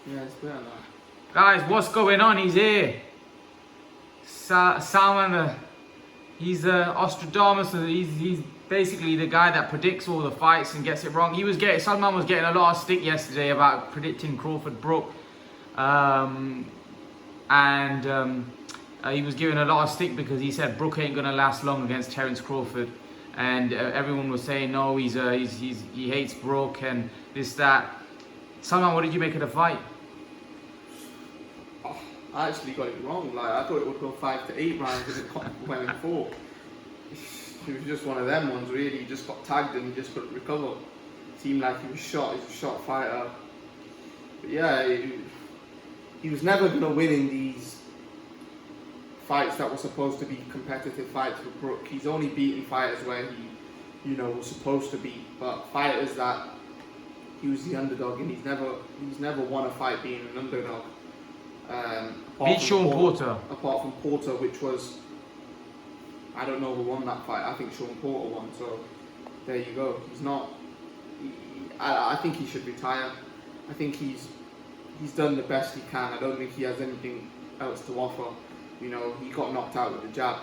Yeah, it's better now. Guys, what's going on? He's here. Salman, he's Ostradamus. He's basically the guy that predicts all the fights and gets it wrong. Salman was getting a lot of stick yesterday about predicting Crawford Brook, he was given a lot of stick because he said Brook ain't gonna last long against Terence Crawford, and everyone was saying no, he hates Brook and this that. Salman, what did you make of the fight? I actually got it wrong. Like, I thought it would go 5 to 8 rounds and it went in 4. It was just one of them ones, really. He just got tagged and he just couldn't recover. Seemed like he was shot. He's a shot fighter. But yeah, he was never going to win in these fights that were supposed to be competitive fights with Brook. He's only beaten fighters where he, was supposed to beat. But fighters that he was the underdog, and he's never won a fight being an underdog. Beat Sean Porter. Apart from Porter, which was, I don't know who won that fight. I think Sean Porter won. So there you go. He's not. I think he should retire. I think he's done the best he can. I don't think he has anything else to offer. He got knocked out with the jab.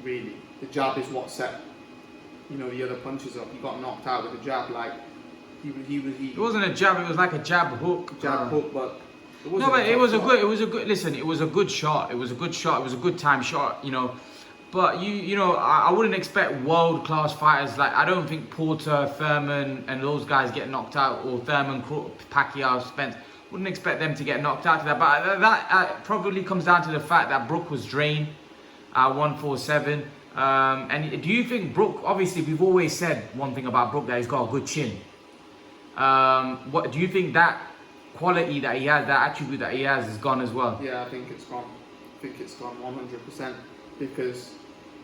Really, the jab is what set the other punches up. He got knocked out with the jab. Like he. It wasn't a jab. It was like a jab hook. Hook, but. It was a good shot. It was a good time shot, But I wouldn't expect world class fighters. Like, I don't think Porter, Thurman, and those guys get knocked out, or Thurman, Pacquiao, Spence. Wouldn't expect them to get knocked out to that. But that probably comes down to the fact that Brook was drained at 147. And do you think Brook? Obviously, we've always said one thing about Brook, that he's got a good chin. What do you think that quality that he has, that attribute that he has, is gone as well? Yeah, I think it's gone. 100%. Because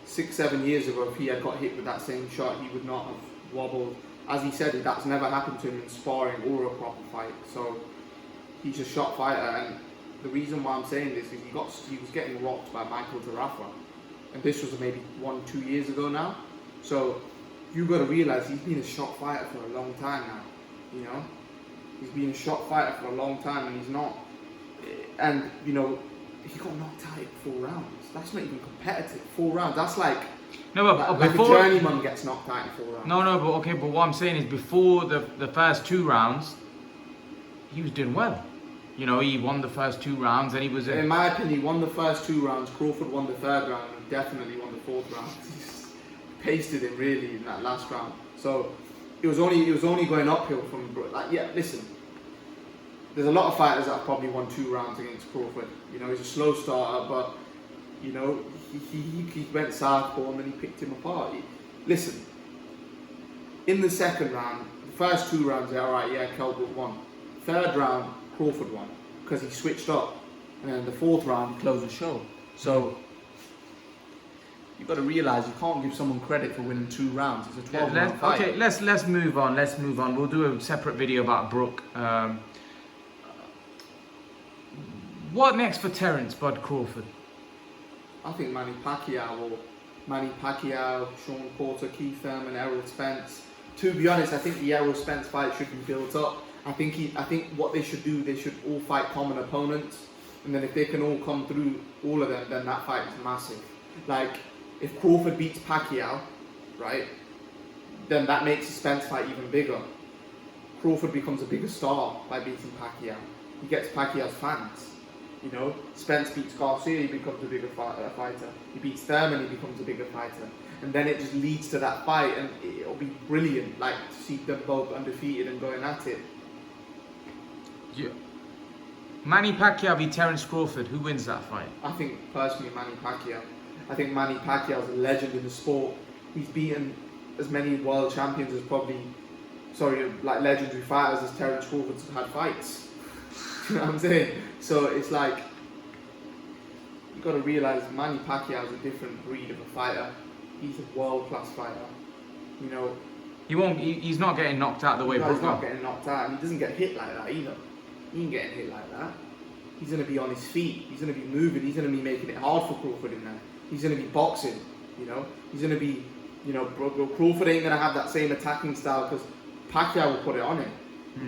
6-7 years ago, if he had got hit with that same shot, he would not have wobbled. As he said, that's never happened to him in sparring or a proper fight. So he's a shot fighter, and the reason why I'm saying this is he was getting rocked by Michael Tarafa, and this was maybe 1-2 years ago now. So you got to realize he's been a shot fighter for a long time now. He's been a shot fighter for a long time, and he's not. And he got knocked out in 4 rounds. That's not even competitive. 4 rounds. That's like a journeyman gets knocked out in 4 rounds. But what I'm saying is, before the first 2 rounds, he was doing well. He won the first 2 rounds, and he was. In my opinion, he won the first 2 rounds. Crawford won the 3rd round, and definitely won the 4th round. He just pasted him really in that last round. So. It was only going uphill from Brook. Listen. There's a lot of fighters that have probably won 2 rounds against Crawford. He's a slow starter, but he went southpaw and then he picked him apart. Listen. In the 2nd round, the first 2 rounds, Kell won. 3rd round, Crawford won because he switched up, and then the 4th round closed the show. So. You've got to realise you can't give someone credit for winning 2 rounds. It's a 12-round fight. Okay, let's move on. We'll do a separate video about Brook. What next for Terence Bud Crawford? I think Manny Pacquiao, Sean Porter, Keith Thurman, Errol Spence. To be honest, I think the Errol Spence fight should be built up. I think what they should do, they should all fight common opponents, and then if they can all come through all of them, then that fight is massive. Like, if Crawford beats Pacquiao, right, then that makes the Spence fight even bigger. Crawford becomes a bigger star by beating Pacquiao. He gets Pacquiao's fans. Spence beats Garcia, he becomes a bigger fighter. He beats Thurman, he becomes a bigger fighter. And then it just leads to that fight, and it'll be brilliant, like, to see them both undefeated and going at it. Yeah. Manny Pacquiao v Terence Crawford, who wins that fight? I think, personally, Manny Pacquiao. I think Manny Pacquiao is a legend in the sport. He's beaten as many world champions as legendary fighters as Terence Crawford's had fights. You know what I'm saying? So it's like, you've got to realise Manny Pacquiao is a different breed of a fighter. He's a world-class fighter. He's not getting knocked out the way Brook. He's not getting knocked out, and he doesn't get hit like that either. He ain't getting hit like that. He's going to be on his feet. He's going to be moving. He's going to be making it hard for Crawford in there. He's going to be boxing, He's going to be, Crawford ain't going to have that same attacking style because Pacquiao will put it on him,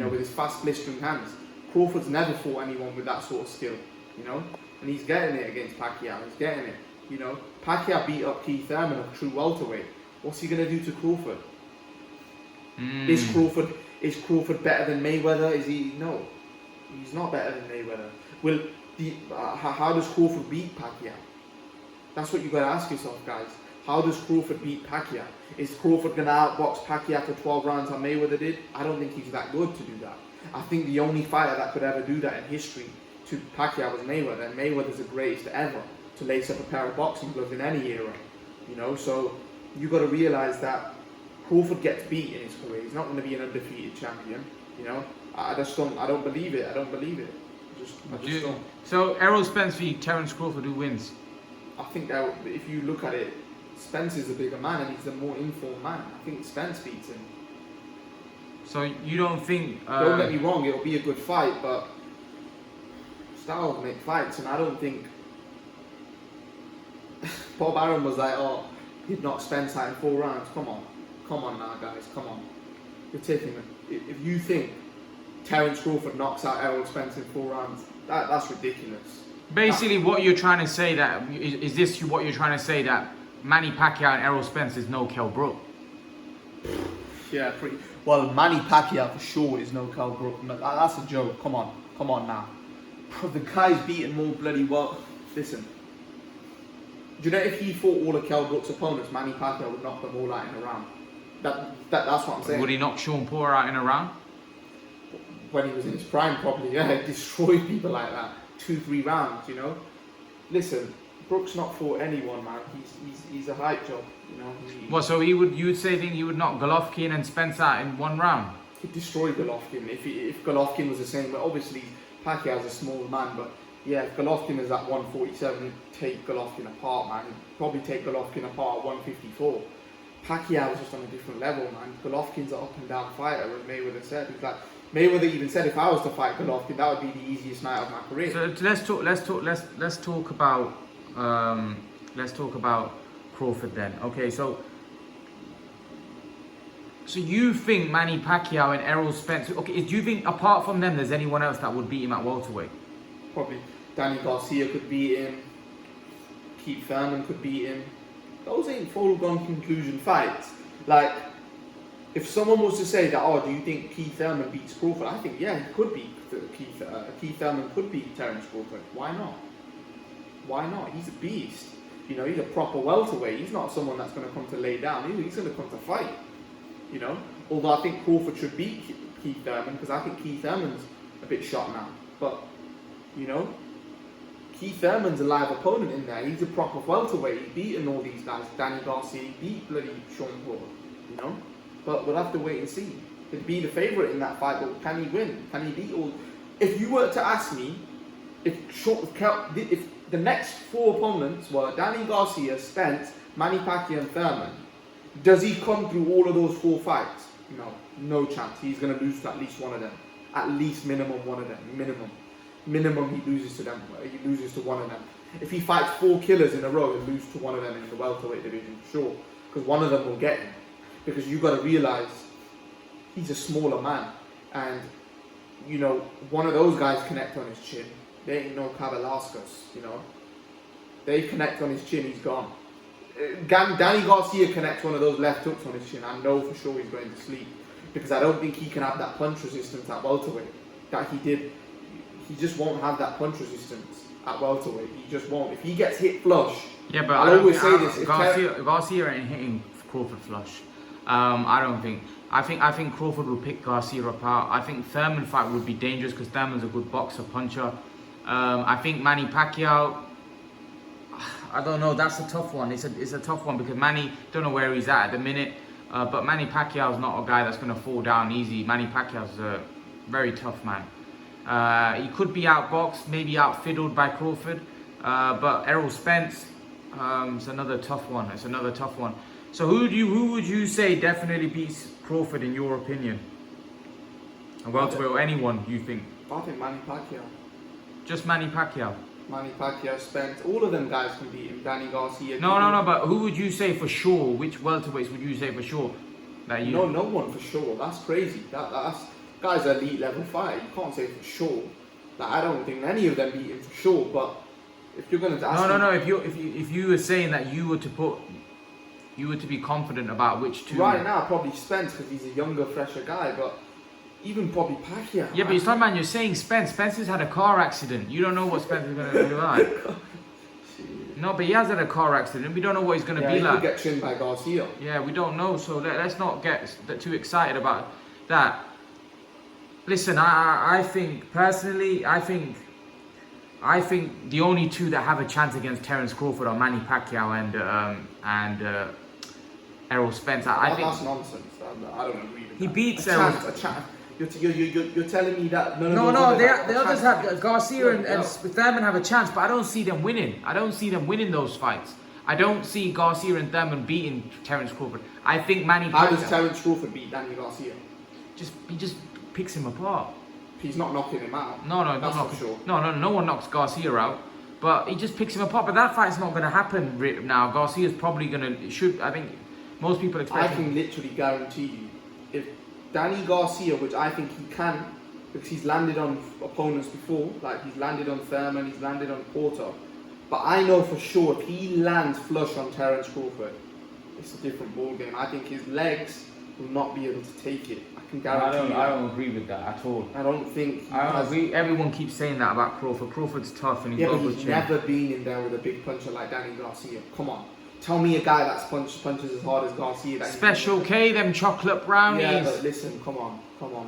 with his fast blistering hands. Crawford's never fought anyone with that sort of skill, you know, and he's getting it against Pacquiao. He's getting it, you know. Pacquiao beat up Keith Thurman, a true welterweight. What's he gonna do to Crawford? Is Crawford better than Mayweather? Is he? No, he's not better than Mayweather. Will how does Crawford beat Pacquiao? That's what you gotta ask yourself, guys. How does Crawford beat Pacquiao? Is Crawford gonna outbox Pacquiao for 12 rounds like Mayweather did? I don't think he's that good to do that. I think the only fighter that could ever do that in history to Pacquiao was Mayweather, and Mayweather's the greatest ever to lace up a pair of boxing gloves in any era, you know. So you got to realize that Crawford gets beat in his career. He's not going to be an undefeated champion, you know. I don't believe it. I don't believe it. I just don't. So Errol Spence v Terence Crawford, who wins? I think that if you look at it, Spence is a bigger man and he's a more informed man. I think Spence beats him. So you don't think? Don't get me wrong, it'll be a good fight, but styles make fights, and I don't think Bob Arum was like, oh, he'd knock Spence out in 4 rounds. Come on now, guys, come on. You're taking it. If you think Terence Crawford knocks out Errol Spence in 4 rounds, that's ridiculous. Basically, what you're trying to say what you're trying to say that Manny Pacquiao and Errol Spence is no Kell Brook? Yeah, pretty. Well, Manny Pacquiao for sure is no Kell Brook. That's a joke. Come on now. The guy's beaten more bloody well. Listen, do you know if he fought all of Kell Brook's opponents, Manny Pacquiao would knock them all out in a round? That's what I'm saying. Would he knock Sean Porter out in a round? When he was in his prime, probably. Yeah, he destroyed people like that. 2-3 rounds, you know. Listen, Brook's not fought anyone, man. He's a hype job, you know. Well, so you would think he would knock Golovkin and Spence out in 1 round? He'd destroy Golovkin. If Golovkin was the same, but obviously Pacquiao's a small man, but yeah, if Golovkin is at 147, he'd take Golovkin apart, man. He'd probably take Golovkin apart at 154. Pacquiao is just on a different level, man. Golovkin's an up and down fighter, as Mayweather said. He's like, Mayweather even said if I was to fight Golovkin, that would be the easiest night of my career. So let's talk about Crawford then. Okay, so you think Manny Pacquiao and Errol Spence? Okay, do you think apart from them, there's anyone else that would beat him at welterweight? Probably Danny Garcia could beat him. Keith Thurman could beat him. Those ain't foregone conclusion fights. Like, if someone was to say that, oh, do you think Keith Thurman beats Crawford? I think, yeah, he could beat Keith Thurman could beat Terence Crawford. Why not? Why not? He's a beast. You know, he's a proper welterweight. He's not someone that's going to come to lay down. He's going to come to fight. You know, although I think Crawford should beat Keith Thurman because I think Keith Thurman's a bit shot now. But, you know, Keith Thurman's a live opponent in there. He's a proper welterweight. He's beaten all these guys. Danny Garcia, he beat bloody Sean Porter. You know, but we'll have to wait and see. He'd be the favourite in that fight, but can he win? Can he beat all? If you were to ask me, if the next 4 opponents were Danny Garcia, Spence, Manny Pacquiao, and Thurman, does he come through all of those 4 fights? No chance. He's going to lose to at least one of them. At least minimum one of them. Minimum he loses to them. He loses to one of them. If he fights 4 killers in a row, he'll lose to one of them in the welterweight division, sure. Because one of them will get him. Because you've got to realise he's a smaller man. And, you know, one of those guys connect on his chin. They ain't no Kavalaskas, you know. They connect on his chin, he's gone. Danny Garcia connects one of those left hooks on his chin. I know for sure he's going to sleep. Because I don't think he can have that punch resistance at welterweight that he did. He just won't have that punch resistance at welterweight. He just won't. If he gets hit flush, yeah, but I'll always say this. Garcia ain't hitting Crawford flush. I don't think. I think Crawford will pick Garcia apart. I think Thurman fight would be dangerous because Thurman's a good boxer, puncher. I think Manny Pacquiao, I don't know. That's a tough one. It's a tough one because Manny, don't know where he's at the minute. But Manny Pacquiao's not a guy that's going to fall down easy. Manny Pacquiao's a very tough man. He could be outboxed, maybe outfiddled by Crawford. But Errol Spence, it's another tough one. So who would you say definitely beats Crawford in your opinion? A welterweight or anyone you think? I think Manny Pacquiao. Just Manny Pacquiao? Manny Pacquiao, Spence, all of them guys can beat him. Danny Garcia. No, but who would you say for sure? Which welterweights would you say for sure? That you... No one for sure. That's crazy. Guy's an elite level fighter. You can't say for sure. Like, I don't think any of them beat him for sure. But if you're gonna ask no. If you were saying that you were to be confident about which two. Right now, probably Spence because he's a younger, fresher guy. But even probably Pacquiao. Yeah, but it's not, man. You're saying Spence. Spence has had a car accident. You don't know what Spence is gonna be like. No, but he has had a car accident. We don't know what he's gonna be he like. could get trimmed by Garcia. Yeah, we don't know. So let's not get too excited about that. Listen, I think personally, I think the only two that have a chance against Terence Crawford are Manny Pacquiao and Errol Spence. I think that's nonsense. I don't agree with that. He beats a chance. You're telling me that no, the others have Garcia and Thurman have a chance, but I don't see them winning. I don't see them winning those fights. I don't see Garcia and Thurman beating Terence Crawford. I think Manny Pacquiao. How does Terence Crawford beat Danny Garcia? He just picks him apart. He's not knocking him out. No, that's not for sure. No one knocks Garcia out, but he just picks him apart. But that fight's not going to happen now. Garcia's probably going to. I think most people expect. I can literally guarantee you, if Danny Garcia, which I think he can, because he's landed on opponents before, like he's landed on Thurman, he's landed on Porter, but I know for sure if he lands flush on Terence Crawford, it's a different ballgame. I think his legs will not be able to take it. I can guarantee you. I don't agree with that at all. I don't think. I don't agree. Everyone keeps saying that about Crawford. Crawford's tough and he's got a good he's chin. never been in there with a big puncher like Danny Garcia. Come on. Tell me a guy that's punches as hard as Garcia. Special K, them chocolate brownies. Yeah, but listen, come on,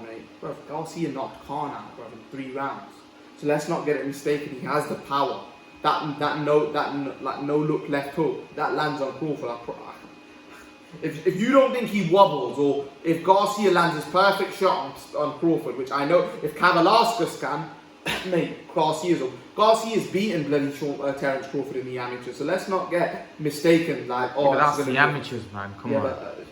mate. Bro, Garcia knocked Khan out, bro, in 3 rounds. So let's not get it mistaken. He has the power. That no look left hook that lands on Crawford. If you don't think he wobbles, or if Garcia lands his perfect shot on Crawford, which I know if Kavalauskas can, mate, Garcia's beaten bloody Terence Crawford in the amateurs. So let's not get mistaken. Like, but that's the amateurs, man. Come on. But,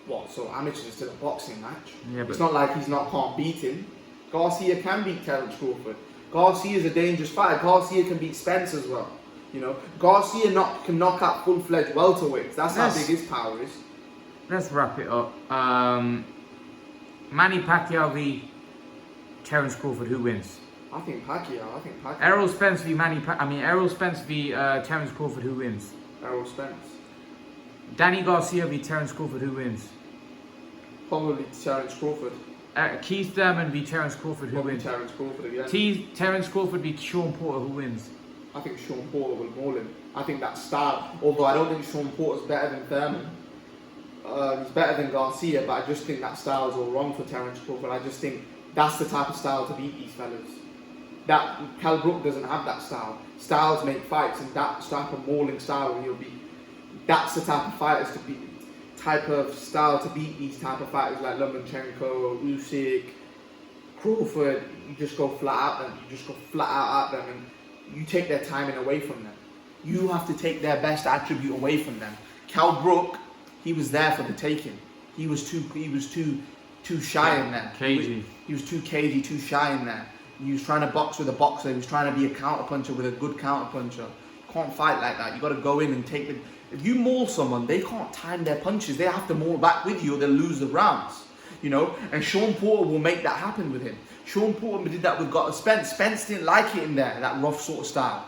what? So amateurs is still a boxing match. Yeah, but it's not like can't beat him. Garcia can beat Terence Crawford. Garcia is a dangerous fighter. Garcia can beat Spence as well. You know, Garcia can knock out full-fledged welterweights. That's how big his power is. Let's wrap it up. Manny Pacquiao v Terence Crawford. Who wins? I think Pacquiao. Errol Spence v Errol Spence v Terence Crawford. Who wins? Errol Spence. Danny Garcia v Terence Crawford. Who wins? Probably Terence Crawford. Keith Thurman v Terence Crawford. Who wins? Terence Crawford again. Terence Crawford v Sean Porter. Who wins? I think Sean Porter will maul him. I think that style, although I don't think Sean Porter's better than Thurman. He's better than Garcia, but I just think that style is all wrong for Terence Crawford. I just think that's the type of style to beat these fellas. That Cal Brook doesn't have that style. Styles make fights, and that type of mauling style that's the type of fighters to beat. Type of style to beat these type of fighters like Lomachenko, Usyk, Crawford. You just go flat out at them, and you take their timing away from them. You have to take their best attribute away from them. Cal Brook, he was there for the taking. He was too shy in there. Cagey. He was too cagey, too shy in there. He was trying to box with a boxer. He was trying to be a counterpuncher with a good counterpuncher. Can't fight like that. You got to go in and take the. If you maul someone, they can't time their punches. They have to maul back with you, or they'll lose the rounds. You know. And Sean Porter will make that happen with him. Sean Porter did that with Spence. Spence didn't like it in there, that rough sort of style.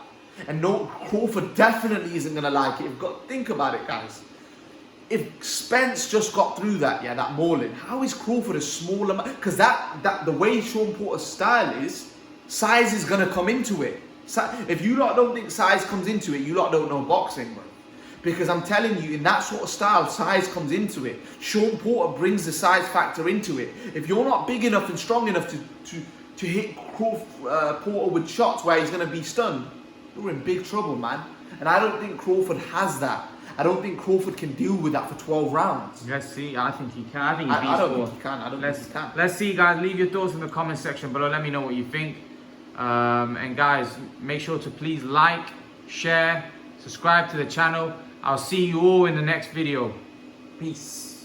And no, Crawford definitely isn't gonna like it. Think about it, guys. If Spence just got through that, that mauling, how is Crawford a smaller man? Because the way Sean Porter's style is, size is gonna come into it. If you lot don't think size comes into it, you lot don't know boxing, bro. Because I'm telling you, in that sort of style, size comes into it. Sean Porter brings the size factor into it. If you're not big enough and strong enough to hit Porter with shots where he's gonna be stunned, you're in big trouble, man. And I don't think Crawford has that. I don't think Crawford can deal with that for 12 rounds. Let's see. I think he can. I think I don't think he can. I don't think he can. Let's see, guys. Leave your thoughts in the comment section below. Let me know what you think. And guys, make sure to please like, share, subscribe to the channel. I'll see you all in the next video. Peace.